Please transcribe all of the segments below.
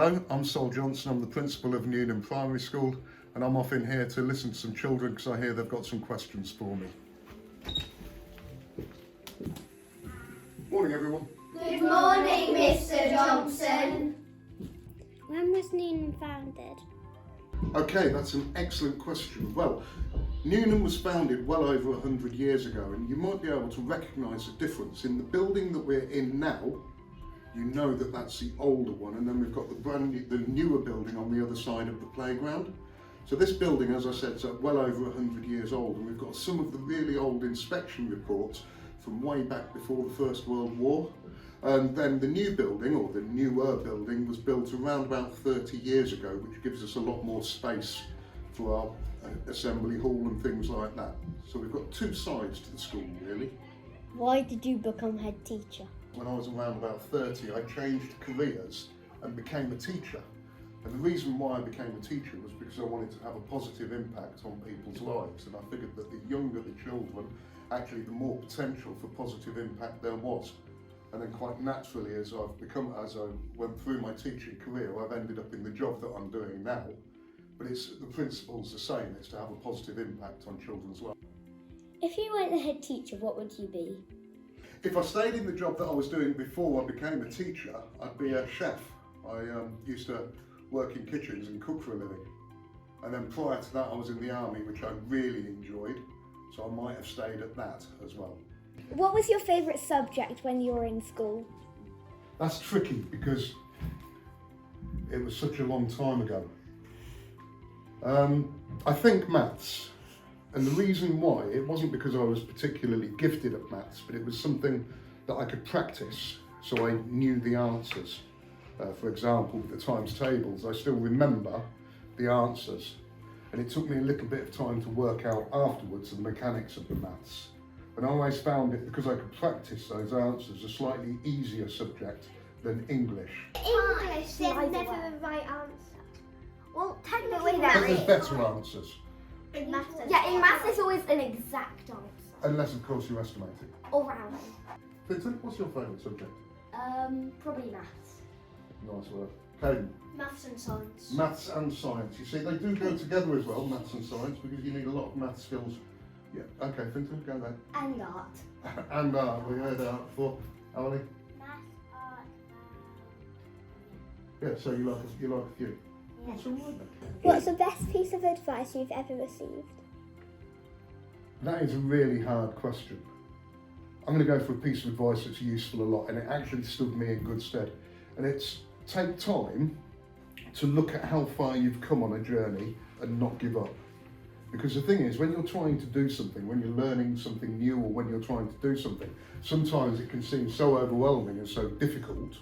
Hello, I'm Sol Johnson. I'm the principal of Newhnam Primary School, and I'm off in here to listen to some children because I hear they've got some questions for me. Morning, everyone. Good morning, Mr. Johnson. When was Newhnam founded? Okay, that's an excellent question. Well, Newhnam was founded well over 100 years ago, and you might be able to recognise the difference. In the building that we're in now, you know that that's the older one, and then we've got the newer building on the other side of the playground. So this building, as I said, is well over 100 years old, and we've got some of the really old inspection reports from way back before the First World War. And then the new building, or the newer building, was built around about 30 years ago, which gives us a lot more space for our assembly hall and things like that. So we've got two sides to the school, really. Why did you become head teacher? When I was around about 30, I changed careers and became a teacher. And the reason why I became a teacher was because I wanted to have a positive impact on people's lives. And I figured that the younger the children, actually the more potential for positive impact there was. And then quite naturally, as I went through my teaching career, I've ended up in the job that I'm doing now. But the principle's the same, it's to have a positive impact on children's lives. If you weren't the head teacher, what would you be? If I stayed in the job that I was doing before I became a teacher, I'd be a chef. I used to work in kitchens and cook for a living. And then prior to that, I was in the army, which I really enjoyed. So I might have stayed at that as well. What was your favourite subject when you were in school? That's tricky because it was such a long time ago. I think maths. And the reason why, it wasn't because I was particularly gifted at maths, but it was something that I could practice, so I knew the answers. For example, with the times tables, I still remember the answers. And it took me a little bit of time to work out afterwards the mechanics of the maths. And I always found it, because I could practice those answers, a slightly easier subject than English. English, there's never a right answer. Well, technically But there there's is. better answers. In maths, yeah, in maths there's always an exact answer. Unless, of course, you estimate it. Or round. Vincent, what's your favourite subject? Probably maths. Nice word. Caden? Maths and science. Maths and science. You see, they do go together as well, maths and science, because you need a lot of maths skills. Yeah, okay, Vincent, go there. And art. And art, we heard art before. Emily? Maths, art, Yeah, so you like a few. yeah. That's all right then. What's the best piece of advice you've ever received? That is a really hard question. I'm going to go for a piece of advice that's useful a lot, and it actually stood me in good stead. And it's take time to look at how far you've come on a journey and not give up. Because the thing is, when you're trying to do something, when you're learning something new, or when you're trying to do something, sometimes it can seem so overwhelming and so difficult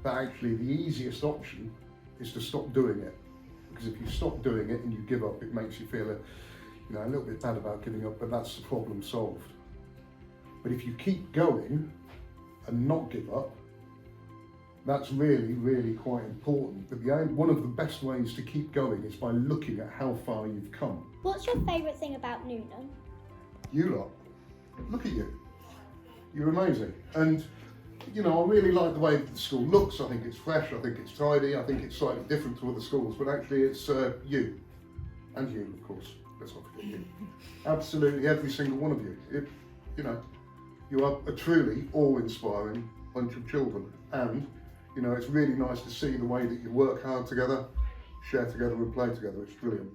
that actually the easiest option is to stop doing it. Because if you stop doing it and you give up, it makes you feel a little bit bad about giving up, but that's the problem solved. But if you keep going and not give up, that's really, really quite important. But one of the best ways to keep going is by looking at how far you've come. What's your favourite thing about Newhnam? You lot, look at you. You're amazing. And, I really like the way that the school looks. I think it's fresh, I think it's tidy, I think it's slightly different to other schools, but actually it's you. And you, of course. Let's not forget you. Absolutely every single one of you. You are a truly awe-inspiring bunch of children. And, it's really nice to see the way that you work hard together, share together and play together. It's brilliant.